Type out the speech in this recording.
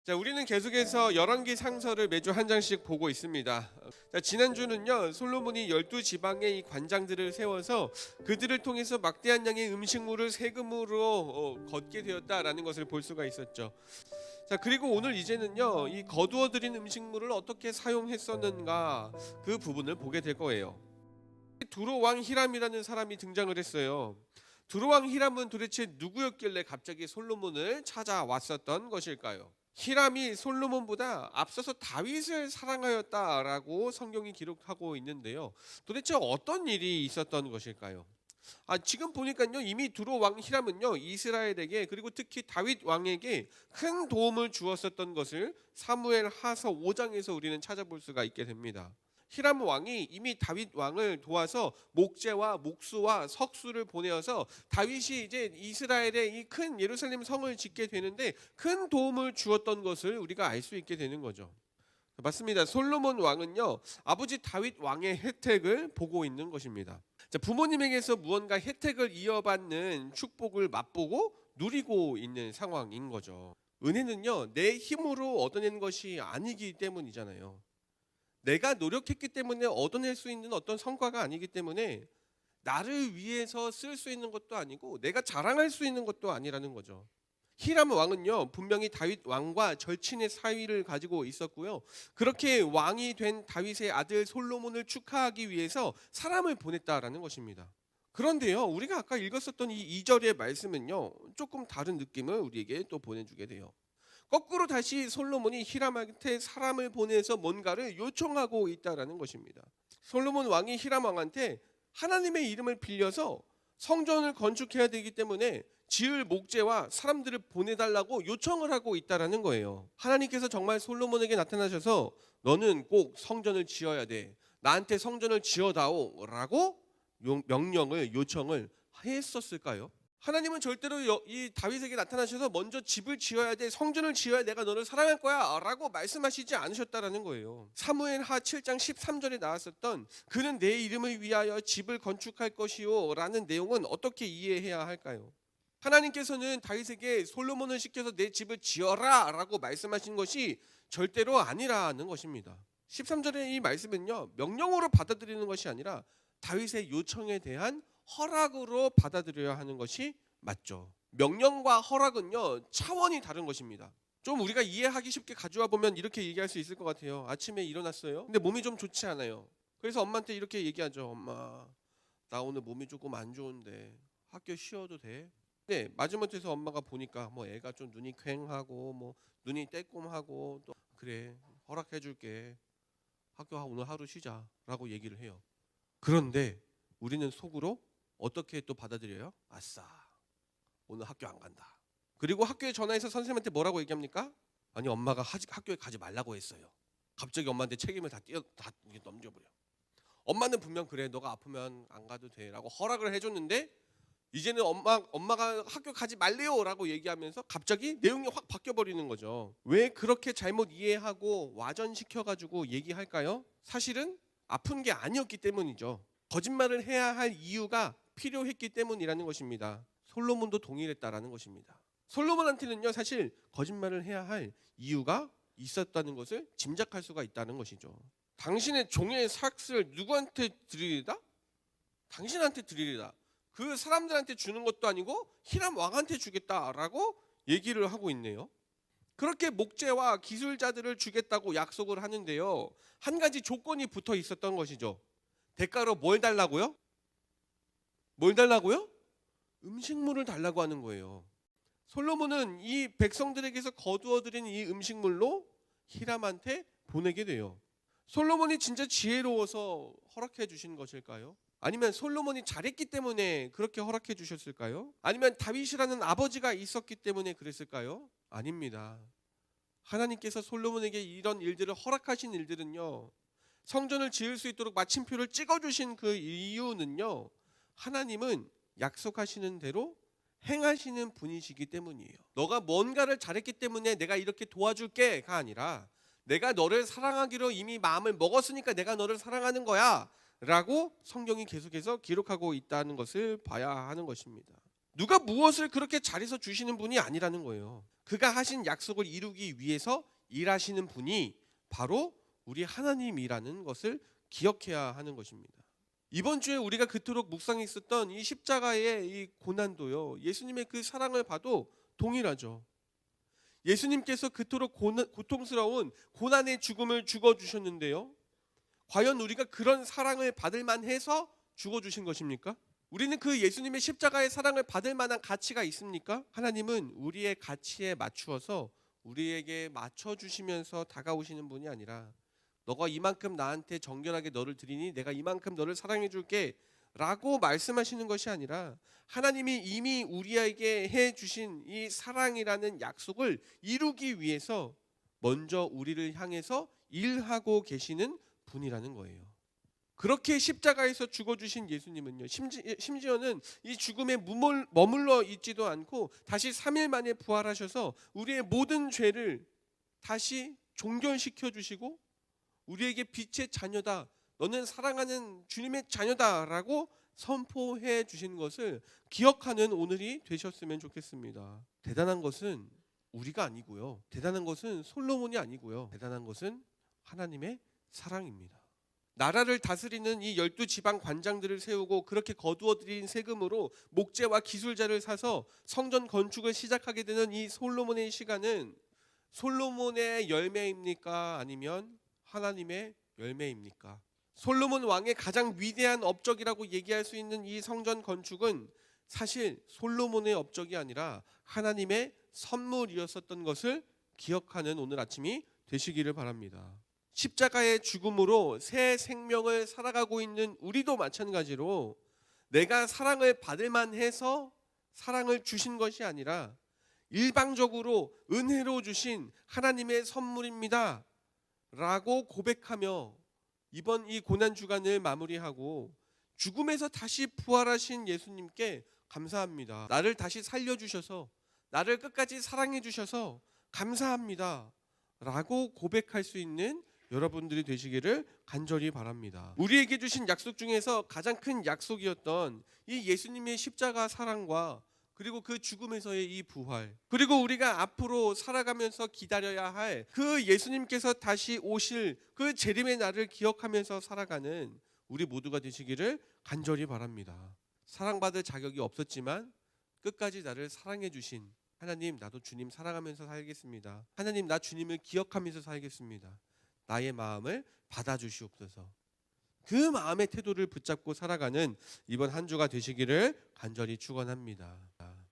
자, 우리는 계속해서 열왕기 상서를 매주 한 장씩 보고 있습니다. 자, 지난주는요, 솔로몬이 12지방의 이 관장들을 세워서 그들을 통해서 막대한 양의 음식물을 세금으로 걷게 되었다라는 것을 볼 수가 있었죠. 자, 그리고 오늘 이제는요, 이 거두어들인 음식물을 어떻게 사용했었는가 그 부분을 보게 될 거예요. 두로 왕 히람이라는 사람이 등장을 했어요. 두로 왕 히람은 도대체 누구였길래 갑자기 솔로몬을 찾아왔었던 것일까요? 히람이 솔로몬보다 앞서서 다윗을 사랑하였다라고 성경이 기록하고 있는데요. 도대체 어떤 일이 있었던 것일까요? 지금 보니까요, 이미 두로 왕 히람은요, 이스라엘에게 그리고 특히 다윗 왕에게 큰 도움을 주었었던 것을 사무엘 하서 5장에서 우리는 찾아볼 수가 있게 됩니다. 히람 왕이 이미 다윗 왕을 도와서 목재와 목수와 석수를 보내어서 다윗이 이제 이스라엘의 이 큰 예루살렘 성을 짓게 되는데 큰 도움을 주었던 것을 우리가 알 수 있게 되는 거죠. 맞습니다. 솔로몬 왕은요, 아버지 다윗 왕의 혜택을 보고 있는 것입니다. 자, 부모님에게서 무언가 혜택을 이어받는 축복을 맛보고 누리고 있는 상황인 거죠. 은혜는요, 내 힘으로 얻어낸 것이 아니기 때문이잖아요. 내가 노력했기 때문에 얻어낼 수 있는 어떤 성과가 아니기 때문에 나를 위해서 쓸 수 있는 것도 아니고 내가 자랑할 수 있는 것도 아니라는 거죠. 히람 왕은요, 분명히 다윗 왕과 절친의 사위를 가지고 있었고요. 그렇게 왕이 된 다윗의 아들 솔로몬을 축하하기 위해서 사람을 보냈다라는 것입니다. 그런데요, 우리가 아까 읽었었던 이 2절의 말씀은요, 조금 다른 느낌을 우리에게 또 보내주게 돼요. 거꾸로 다시 솔로몬이 히람한테 사람을 보내서 뭔가를 요청하고 있다라는 것입니다. 솔로몬 왕이 히람 왕한테 하나님의 이름을 빌려서 성전을 건축해야 되기 때문에 지을 목재와 사람들을 보내달라고 요청을 하고 있다라는 거예요. 하나님께서 정말 솔로몬에게 나타나셔서 너는 꼭 성전을 지어야 돼, 나한테 성전을 지어다오 라고 명령을 요청을 했었을까요? 하나님은 절대로 이 다윗에게 나타나셔서 먼저 집을 지어야 돼, 성전을 지어야 내가 너를 사랑할 거야 라고 말씀하시지 않으셨다라는 거예요. 사무엘 하 7장 13절에 나왔었던 그는 내 이름을 위하여 집을 건축할 것이요 라는 내용은 어떻게 이해해야 할까요? 하나님께서는 다윗에게 솔로몬을 시켜서 내 집을 지어라 라고 말씀하신 것이 절대로 아니라는 것입니다. 13절의 이 말씀은요, 명령으로 받아들이는 것이 아니라 다윗의 요청에 대한 허락으로 받아들여야 하는 것이 맞죠. 명령과 허락은요, 차원이 다른 것입니다. 좀 우리가 이해하기 쉽게 가져와 보면 이렇게 얘기할 수 있을 것 같아요. 아침에 일어났어요. 근데 몸이 좀 좋지 않아요. 그래서 엄마한테 이렇게 얘기하죠. 엄마, 나 오늘 몸이 조금 안 좋은데 학교 쉬어도 돼? 네, 마지못해서 엄마가 보니까 뭐 애가 좀 눈이 퀭하고 뭐 눈이 떼꼼하고 또 그래, 허락해 줄게. 학교 오늘 하루 쉬자라고 얘기를 해요. 그런데 우리는 속으로 어떻게 또 받아들여요? 아싸, 오늘 학교 안 간다. 그리고 학교에 전화해서 선생님한테 뭐라고 얘기합니까? 아니, 엄마가 학교에 가지 말라고 했어요. 갑자기 엄마한테 책임을 다 넘겨버려. 엄마는 분명 그래, 너가 아프면 안 가도 돼 라고 허락을 해줬는데 이제는 엄마가 학교 가지 말래요 라고 얘기하면서 갑자기 내용이 확 바뀌어버리는 거죠. 왜 그렇게 잘못 이해하고 와전시켜가지고 얘기할까요? 사실은 아픈 게 아니었기 때문이죠. 거짓말을 해야 할 이유가 필요했기 때문이라는 것입니다. 솔로몬도 동일했다라는 것입니다. 솔로몬한테는요, 사실 거짓말을 해야 할 이유가 있었다는 것을 짐작할 수가 있다는 것이죠. 당신의 종의 삭슬 누구한테 드리리다? 당신한테 드리리다. 그 사람들한테 주는 것도 아니고 히람 왕한테 주겠다라고 얘기를 하고 있네요. 그렇게 목재와 기술자들을 주겠다고 약속을 하는데요, 한 가지 조건이 붙어 있었던 것이죠. 대가로 뭘 달라고요? 뭘 달라고요? 음식물을 달라고 하는 거예요. 솔로몬은 이 백성들에게서 거두어들인 이 음식물로 히람한테 보내게 돼요. 솔로몬이 진짜 지혜로워서 허락해 주신 것일까요? 아니면 솔로몬이 잘했기 때문에 그렇게 허락해 주셨을까요? 아니면 다윗이라는 아버지가 있었기 때문에 그랬을까요? 아닙니다. 하나님께서 솔로몬에게 이런 일들을 허락하신 일들은요, 성전을 지을 수 있도록 마침표를 찍어주신 그 이유는요, 하나님은 약속하시는 대로 행하시는 분이시기 때문이에요. 너가 뭔가를 잘했기 때문에 내가 이렇게 도와줄게가 아니라 내가 너를 사랑하기로 이미 마음을 먹었으니까 내가 너를 사랑하는 거야 라고 성경이 계속해서 기록하고 있다는 것을 봐야 하는 것입니다. 누가 무엇을 그렇게 잘해서 주시는 분이 아니라는 거예요. 그가 하신 약속을 이루기 위해서 일하시는 분이 바로 우리 하나님이라는 것을 기억해야 하는 것입니다. 이번 주에 우리가 그토록 묵상했었던 이 십자가의 이 고난도요, 예수님의 그 사랑을 봐도 동일하죠. 예수님께서 그토록 고통스러운 고난의 죽음을 죽어주셨는데요, 과연 우리가 그런 사랑을 받을 만해서 죽어주신 것입니까? 우리는 그 예수님의 십자가의 사랑을 받을 만한 가치가 있습니까? 하나님은 우리의 가치에 맞추어서 우리에게 맞춰주시면서 다가오시는 분이 아니라, 너가 이만큼 나한테 정결하게 너를 드리니 내가 이만큼 너를 사랑해 줄게 라고 말씀하시는 것이 아니라, 하나님이 이미 우리에게 해주신 이 사랑이라는 약속을 이루기 위해서 먼저 우리를 향해서 일하고 계시는 분이라는 거예요. 그렇게 십자가에서 죽어주신 예수님은요, 심지어는 이 죽음에 머물러 있지도 않고 다시 3일 만에 부활하셔서 우리의 모든 죄를 다시 종결시켜 주시고, 우리에게 빛의 자녀다, 너는 사랑하는 주님의 자녀다 라고 선포해 주신 것을 기억하는 오늘이 되셨으면 좋겠습니다. 대단한 것은 우리가 아니고요, 대단한 것은 솔로몬이 아니고요, 대단한 것은 하나님의 사랑입니다. 나라를 다스리는 이 12지방 관장들을 세우고 그렇게 거두어들인 세금으로 목재와 기술자를 사서 성전 건축을 시작하게 되는 이 솔로몬의 시간은 솔로몬의 열매입니까? 아니면 하나님의 열매입니까? 솔로몬 왕의 가장 위대한 업적이라고 얘기할 수 있는 이 성전 건축은 사실 솔로몬의 업적이 아니라 하나님의 선물이었었던 것을 기억하는 오늘 아침이 되시기를 바랍니다. 십자가의 죽음으로 새 생명을 살아가고 있는 우리도 마찬가지로, 내가 사랑을 받을 만해서 사랑을 주신 것이 아니라 일방적으로 은혜로 주신 하나님의 선물입니다 라고 고백하며 이번 이 고난 주간을 마무리하고, 죽음에서 다시 부활하신 예수님께 감사합니다, 나를 다시 살려주셔서 나를 끝까지 사랑해 주셔서 감사합니다 라고 고백할 수 있는 여러분들이 되시기를 간절히 바랍니다. 우리에게 주신 약속 중에서 가장 큰 약속이었던 이 예수님의 십자가 사랑과, 그리고 그 죽음에서의 이 부활, 그리고 우리가 앞으로 살아가면서 기다려야 할 그 예수님께서 다시 오실 그 재림의 날을 기억하면서 살아가는 우리 모두가 되시기를 간절히 바랍니다. 사랑받을 자격이 없었지만 끝까지 나를 사랑해 주신 하나님, 나도 주님 사랑하면서 살겠습니다. 하나님, 나 주님을 기억하면서 살겠습니다. 나의 마음을 받아주시옵소서. 그 마음의 태도를 붙잡고 살아가는 이번 한 주가 되시기를 간절히 축원합니다.